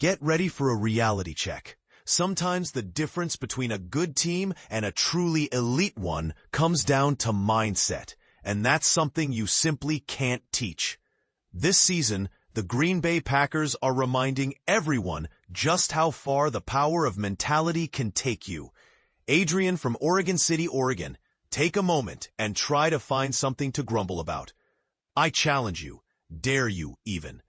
Get ready for a reality check. Sometimes the difference between a good team and a truly elite one comes down to mindset, and that's something you simply can't teach. This season, the Green Bay Packers are reminding everyone just how far the power of mentality can take you. Adrian from Oregon City, Oregon, take a moment and try to find something to grumble about. I challenge you, dare you even.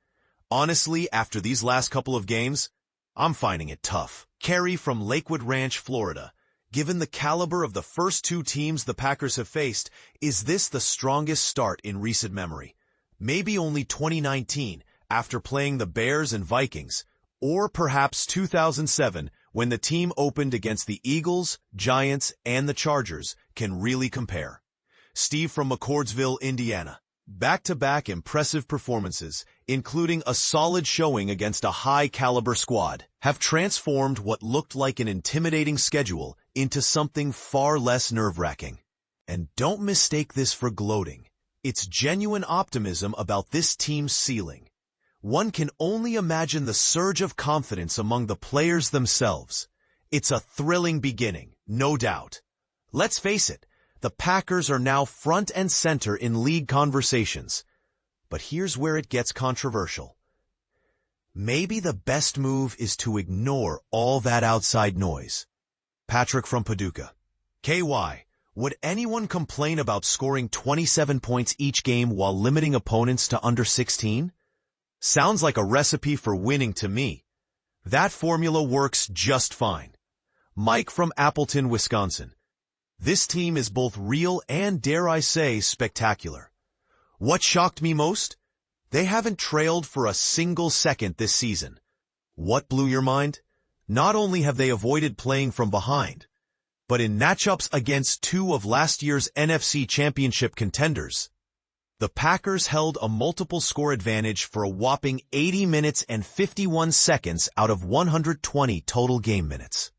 Honestly, after these last couple of games, I'm finding it tough. Carrie from Lakewood Ranch, Florida. Given the caliber of the first two teams the Packers have faced, is this the strongest start in recent memory? Maybe only 2019, after playing the Bears and Vikings, or perhaps 2007, when the team opened against the Eagles, Giants, and the Chargers, can really compare. Steve from McCordsville, Indiana. Back-to-back impressive performances, including a solid showing against a high-caliber squad, have transformed what looked like an intimidating schedule into something far less nerve-wracking. And don't mistake this for gloating. It's genuine optimism about this team's ceiling. One can only imagine the surge of confidence among the players themselves. It's a thrilling beginning, no doubt. Let's face it, the Packers are now front and center in league conversations. But here's where it gets controversial. Maybe the best move is to ignore all that outside noise. Patrick from Paducah. KY, would anyone complain about scoring 27 points each game while limiting opponents to under 16? Sounds like a recipe for winning to me. That formula works just fine. Mike from Appleton, Wisconsin. This team is both real and, dare I say, spectacular. What shocked me most? They haven't trailed for a single second this season. What blew your mind? Not only have they avoided playing from behind, but in matchups against two of last year's NFC Championship contenders, the Packers held a multiple-score advantage for a whopping 80 minutes and 51 seconds out of 120 total game minutes.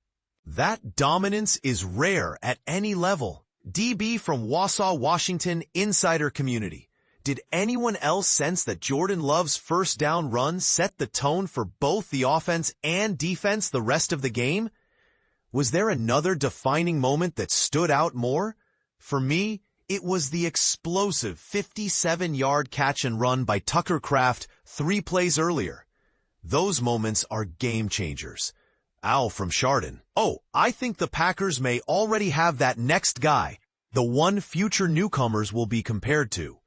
That dominance is rare at any level. DB from Wausau, Washington, insider community. Did anyone else sense that Jordan Love's first down run set the tone for both the offense and defense the rest of the game? Was there another defining moment that stood out more? For me, it was the explosive 57-yard catch and run by Tucker Kraft 3 plays earlier. Those moments are game changers. Al from Chardon. Oh, I think the Packers may already have that next guy, the one future newcomers will be compared to.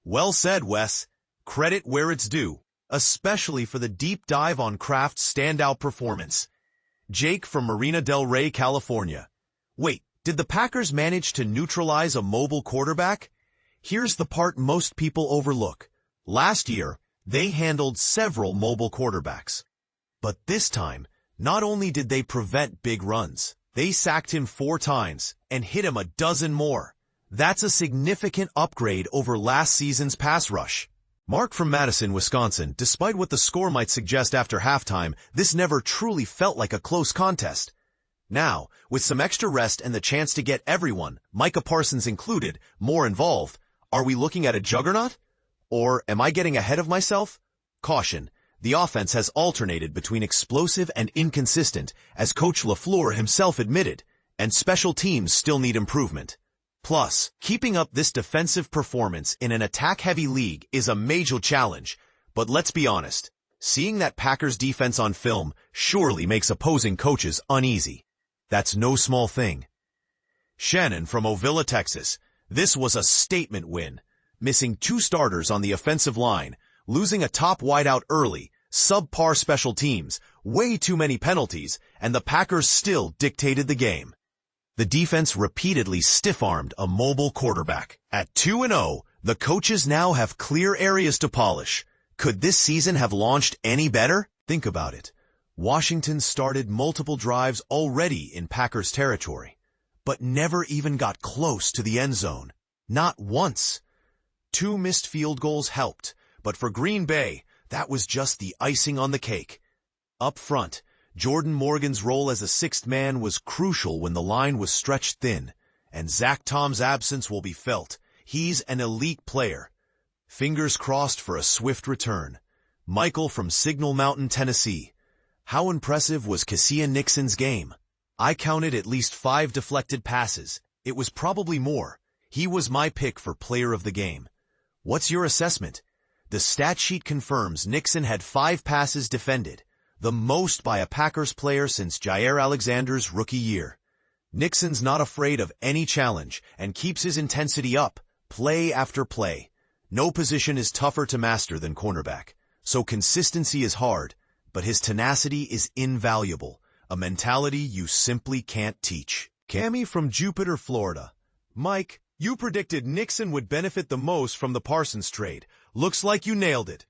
Well said, Wes. Credit where it's due, especially for the deep dive on Kraft's standout performance. Jake from Marina del Rey, California. Wait, did the Packers manage to neutralize a mobile quarterback? Here's the part most people overlook. Last year, they handled several mobile quarterbacks. But this time, not only did they prevent big runs, they sacked him 4 times and hit him a dozen more. That's a significant upgrade over last season's pass rush. Mark from Madison, Wisconsin. Despite what the score might suggest after halftime, this never truly felt like a close contest. Now, with some extra rest and the chance to get everyone, Micah Parsons included, more involved, are we looking at a juggernaut? Or am I getting ahead of myself? Caution. The offense has alternated between explosive and inconsistent, as Coach LaFleur himself admitted, and special teams still need improvement. Plus, keeping up this defensive performance in an attack-heavy league is a major challenge, but let's be honest, seeing that Packers defense on film surely makes opposing coaches uneasy. That's no small thing. Shannon from Ovilla, Texas. This was a statement win. Missing 2 starters on the offensive line, losing a top wideout early, subpar special teams, way too many penalties, and the Packers still dictated the game. The defense repeatedly stiff-armed a mobile quarterback. At 2-0, the coaches now have clear areas to polish. Could this season have launched any better? Think about it. Washington started multiple drives already in Packers territory, but never even got close to the end zone. Not once. 2 missed field goals helped, but for Green Bay, that was just the icing on the cake. Up front, Jordan Morgan's role as a 6th man was crucial when the line was stretched thin, and Zach Tom's absence will be felt. He's an elite player. Fingers crossed for a swift return. Michael from Signal Mountain, Tennessee. How impressive was Keisean Nixon's game? I counted at least 5 deflected passes. It was probably more. He was my pick for player of the game. What's your assessment? The stat sheet confirms Nixon had 5 passes defended, the most by a Packers player since Jair Alexander's rookie year. Nixon's not afraid of any challenge and keeps his intensity up, play after play. No position is tougher to master than cornerback, so consistency is hard, but his tenacity is invaluable, a mentality you simply can't teach. Cammy from Jupiter, Florida. Mike, you predicted Nixon would benefit the most from the Parsons trade. Looks like you nailed it.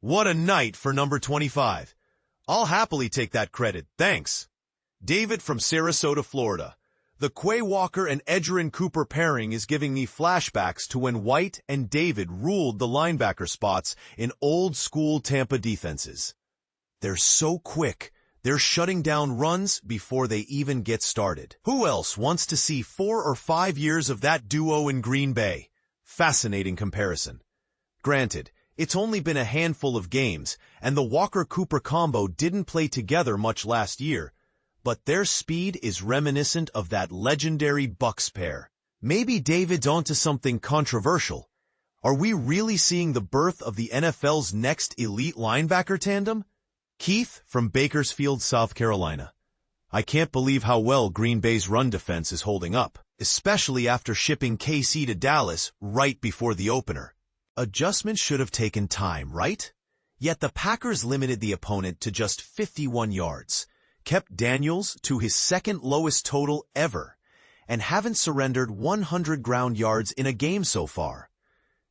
What a night for number 25. I'll happily take that credit, thanks. David from Sarasota, Florida. The Quay Walker and Edgerrin Cooper pairing is giving me flashbacks to when White and David ruled the linebacker spots in old-school Tampa defenses. They're so quick, they're shutting down runs before they even get started. Who else wants to see 4 or 5 years of that duo in Green Bay? Fascinating comparison. Granted, it's only been a handful of games, and the Walker-Cooper combo didn't play together much last year, but their speed is reminiscent of that legendary Bucs pair. Maybe David's onto something controversial. Are we really seeing the birth of the NFL's next elite linebacker tandem? Keith from Bakersfield, South Carolina. I can't believe how well Green Bay's run defense is holding up, especially after shipping KC to Dallas right before the opener. Adjustments should have taken time, right? Yet the Packers limited the opponent to just 51 yards, kept Daniels to his second lowest total ever, and haven't surrendered 100 ground yards in a game so far.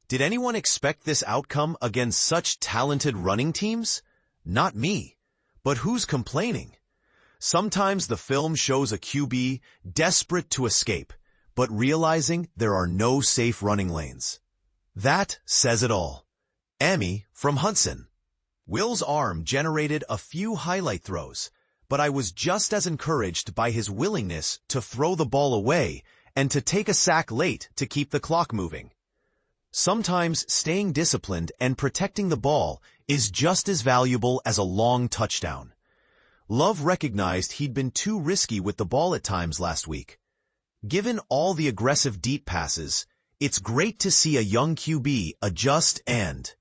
Did anyone expect this outcome against such talented running teams? Not me. But who's complaining? Sometimes the film shows a QB desperate to escape, but realizing there are no safe running lanes. That says it all. Emmy from Hudson. Will's arm generated a few highlight throws, but I was just as encouraged by his willingness to throw the ball away and to take a sack late to keep the clock moving. Sometimes staying disciplined and protecting the ball is just as valuable as a long touchdown. Love recognized he'd been too risky with the ball at times last week. Given all the aggressive deep passes, it's great to see a young QB adjust and